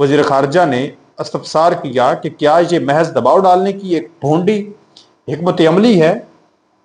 وزیر خارجہ نے استفسار کیا کہ کیا یہ محض دباؤ ڈالنے کی ایک بھونڈی حکمت عملی ہے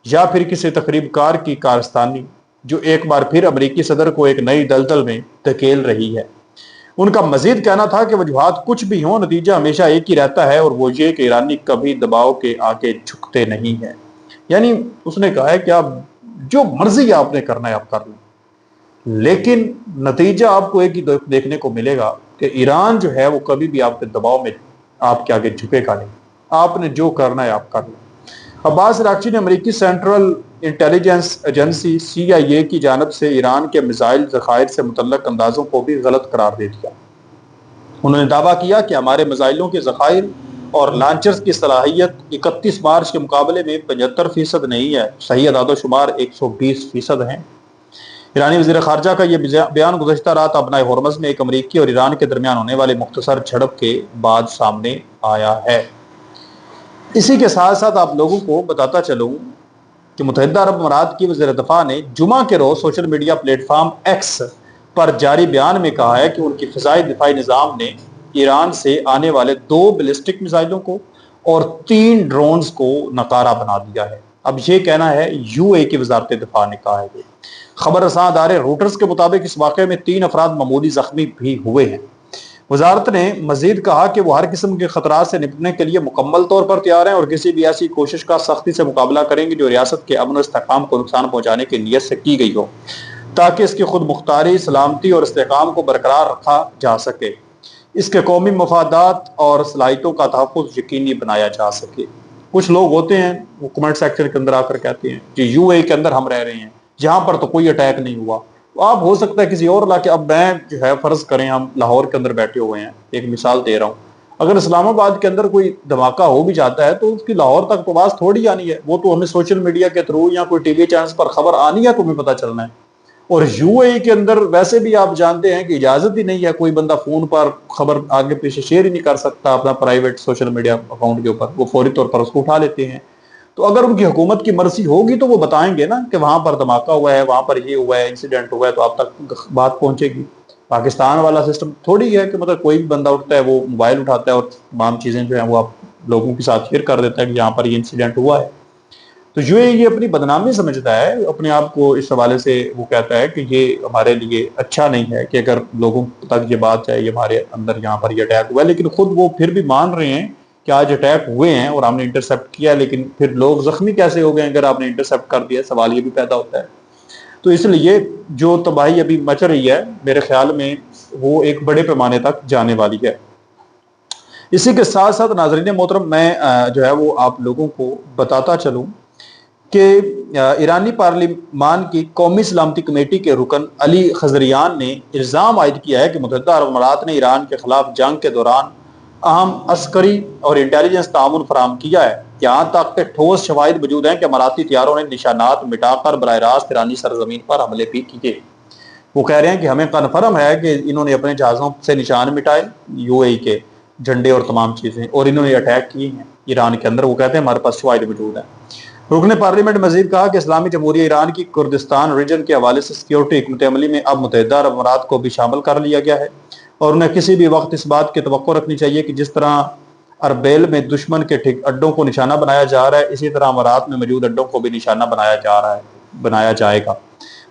یا پھر کسی تقریب کار کی کارستانی جو ایک بار پھر امریکی صدر کو ایک نئی دلدل میں دھکیل رہی ہے۔ ان کا مزید کہنا تھا کہ وجوہات کچھ بھی ہوں، نتیجہ ہمیشہ ایک ہی رہتا ہے اور وہ یہ کہ ایرانی کبھی دباؤ کے آگے جھکتے نہیں ہیں۔ یعنی اس نے کہا ہے کہ آپ جو مرضی آپ نے کرنا ہے آپ کر لیں، لیکن نتیجہ آپ کو ایک ہی دیکھنے کو ملے گا کہ ایران جو ہے وہ کبھی بھی آپ کے دباؤ میں آپ کے آگے جھکے گا نہیں، آپ نے جو کرنا ہے آپ کر لیں۔ عباس عراقچی نے امریکی سینٹرل انٹیلیجنس ایجنسی CIA کی جانب سے ایران کے میزائل ذخائر سے متعلق اندازوں کو بھی غلط قرار دے دیا۔ انہوں نے دعویٰ کیا کہ ہمارے میزائلوں کے ذخائر اور لانچرز کی صلاحیت 31 مارچ کے مقابلے میں 75% نہیں ہے، صحیح اعداد و شمار 120% ہیں۔ ایرانی وزیر خارجہ کا یہ بیان گزشتہ رات ابنائے ہرمز میں ایک امریکی اور ایران کے درمیان ہونے والے مختصر جھڑپ کے بعد سامنے آیا ہے۔ اسی کے ساتھ ساتھ آپ لوگوں کو بتاتا چلوں کہ متحدہ عرب امارات کی وزیر دفاع نے جمعہ کے روز social media platform X پر جاری بیان میں کہا ہے کہ ان کی فضائی دفاعی نظام نے ایران سے آنے والے 2 بیلسٹک میزائلوں کو اور 3 ڈرونز کو ناکارہ بنا دیا ہے۔ اب یہ کہنا ہے UAE کی وزارت دفاع نے کہا ہے۔ خبر رساں ادارے روٹرز کے مطابق اس واقعے میں 3 افراد معمولی زخمی بھی ہوئے ہیں۔ وزارت نے مزید کہا کہ وہ ہر قسم کے خطرات سے نپٹنے کے لیے مکمل طور پر تیار ہیں اور کسی بھی ایسی کوشش کا سختی سے مقابلہ کریں گے جو ریاست کے امن و استحکام کو نقصان پہنچانے کی نیت سے کی گئی ہو، تاکہ اس کی خود مختاری، سلامتی اور استحکام کو برقرار رکھا جا سکے، اس کے قومی مفادات اور صلاحیتوں کا تحفظ یقینی بنایا جا سکے۔ کچھ لوگ ہوتے ہیں وہ کمنٹ سیکشن کے اندر آ کر کہتے ہیں کہ UAE کے اندر ہم رہ رہے ہیں، جہاں پر تو کوئی اٹیک نہیں ہوا۔ آپ ہو سکتا ہے کسی اور علاقے، اب میں جو ہے فرض کریں ہم لاہور کے اندر بیٹھے ہوئے ہیں، ایک مثال دے رہا ہوں، اگر اسلام آباد کے اندر کوئی دھماکہ ہو بھی جاتا ہے تو اس کی لاہور تک تو آواز تھوڑی آنی ہے، وہ تو ہمیں سوشل میڈیا کے تھرو یا کوئی TV چینلز پر خبر آنی ہے تو ہمیں پتہ چلنا ہے۔ اور UAE کے اندر ویسے بھی آپ جانتے ہیں کہ اجازت ہی نہیں ہے، کوئی بندہ فون پر خبر آگے پیچھے شیئر ہی نہیں کر سکتا اپنا پرائیویٹ سوشل میڈیا اکاؤنٹ کے اوپر، وہ فوری طور پر اس کو اٹھا لیتے ہیں۔ تو اگر ان کی حکومت کی مرضی ہوگی تو وہ بتائیں گے نا کہ وہاں پر دھماکہ ہوا ہے، وہاں پر یہ ہوا ہے، انسیڈنٹ ہوا ہے، تو آپ تک بات پہنچے گی۔ پاکستان والا سسٹم تھوڑی ہے کہ مطلب کوئی بھی بندہ اٹھتا ہے وہ موبائل اٹھاتا ہے اور تمام چیزیں جو ہیں وہ آپ لوگوں کے ساتھ شیئر کر دیتا ہے کہ یہاں پر یہ انسیڈنٹ ہوا ہے۔ تو یہ اپنی بدنامی سمجھتا ہے اپنے آپ کو، اس حوالے سے وہ کہتا ہے کہ یہ ہمارے لیے اچھا نہیں ہے کہ اگر لوگوں تک یہ بات ہے، یہ ہمارے اندر یہاں پر یہ اٹیک ہوا ہے، لیکن خود وہ پھر بھی مان رہے ہیں کہ آج اٹیک ہوئے ہیں اور ہم نے انٹرسیپٹ کیا، لیکن پھر لوگ زخمی کیسے ہو گئے اگر آپ نے انٹرسیپٹ کر دیا؟ سوال یہ بھی پیدا ہوتا ہے۔ تو اس لیے جو تباہی ابھی مچ رہی ہے میرے خیال میں وہ ایک بڑے پیمانے تک جانے والی ہے۔ اسی کے ساتھ ساتھ ناظرین محترم، میں جو ہے وہ آپ لوگوں کو بتاتا چلوں کہ ایرانی پارلیمان کی قومی سلامتی کمیٹی کے رکن علی خضریان نے الزام عائد کیا ہے کہ متحدہ عرب امارات نے ایران کے خلاف جنگ کے دوران اہم عسکری اور انٹیلیجنس تعاون فراہم کیا ہے، یہاں تک کہ ٹھوس شواہد موجود ہیں کہ اماراتی طیاروں نے نشانات مٹا کر براہ راست ایرانی سرزمین پر حملے بھی کیے۔ وہ کہہ رہے ہیں کہ ہمیں کنفرم ہے کہ انہوں نے اپنے جہازوں سے نشان مٹائے، UAE کے جھنڈے اور تمام چیزیں، اور انہوں نے اٹیک کیے ہیں ایران کے اندر۔ وہ کہتے ہیں ہمارے پاس شواہد موجود ہیں۔ رکن پارلیمنٹ مزید کہا کہ اسلامی جمہوریہ ایران کی کردستان ریجن کے حوالے سے سیکیورٹی حکمت عملی میں اب متحدہ عرب امارات کو بھی شامل کر لیا گیا ہے، اور انہیں کسی بھی وقت اس بات کی توقع رکھنی چاہیے کہ جس طرح اربیل میں دشمن کے اڈوں کو نشانہ بنایا جا رہا ہے، اسی طرح امارات میں موجود اڈوں کو بھی نشانہ بنایا جائے گا۔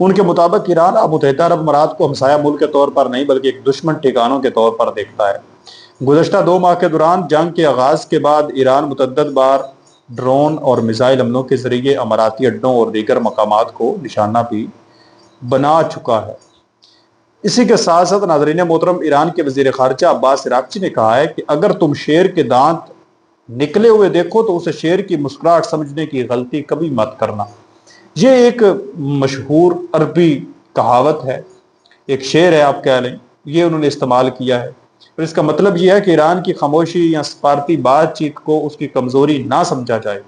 ان کے مطابق ایران اب متحدہ عرب امارات کو ہمسایہ ملک کے طور پر نہیں بلکہ ایک دشمن ٹھکانوں کے طور پر دیکھتا ہے۔ گزشتہ 2 ماہ کے دوران جنگ کے آغاز کے بعد ایران متعدد بار ڈرون اور میزائل حملوں کے ذریعے اماراتی اڈوں اور دیگر مقامات کو نشانہ بھی بنا چکا ہے۔ اسی کے ساتھ ساتھ ناظرین محترم، ایران کے وزیر خارجہ عباس عراقچی نے کہا ہے کہ اگر تم شیر کے دانت نکلے ہوئے دیکھو تو اسے شیر کی مسکراہٹ سمجھنے کی غلطی کبھی مت کرنا۔ یہ ایک مشہور عربی کہاوت ہے، ایک شعر ہے آپ کہہ لیں، یہ انہوں نے استعمال کیا ہے، اور اس کا مطلب یہ ہے کہ ایران کی خاموشی یا سفارتی بات چیت کو اس کی کمزوری نہ سمجھا جائے۔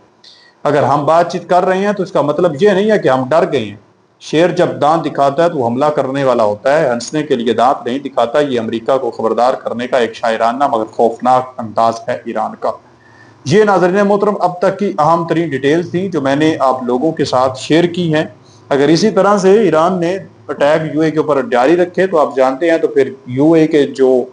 اگر ہم بات چیت کر رہے ہیں تو اس کا مطلب یہ نہیں ہے کہ ہم ڈر گئے ہیں۔ شیر جب دانت دکھاتا ہے تو وہ حملہ کرنے والا ہوتا ہے، ہنسنے کے لیے دانت نہیں دکھاتا۔ یہ امریکہ کو خبردار کرنے کا ایک شاعرانہ مگر خوفناک انداز ہے ایران کا۔ یہ ناظرین محترم اب تک کی اہم ترین ڈیٹیلز تھیں جو میں نے آپ لوگوں کے ساتھ شیئر کی ہیں۔ اگر اسی طرح سے ایران نے اٹیک UAE کے اوپر جاری رکھے تو آپ جانتے ہیں تو پھر UAE کے جو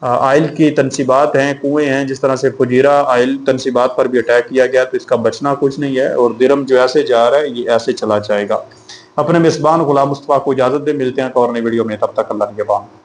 آئل کی تنصیبات ہیں، کنویں ہیں، جس طرح سے فجیرہ آئل تنصیبات پر بھی اٹیک کیا گیا، تو اس کا بچنا کچھ نہیں ہے، اور درہم جو ایسے جا رہا ہے یہ ایسے چلا جائے گا۔ اپنے میزبان غلام مصطفیٰ کو اجازت دے، ملتے ہیں ایک اور نئی ویڈیو میں، تب تک اللہ نگہبان۔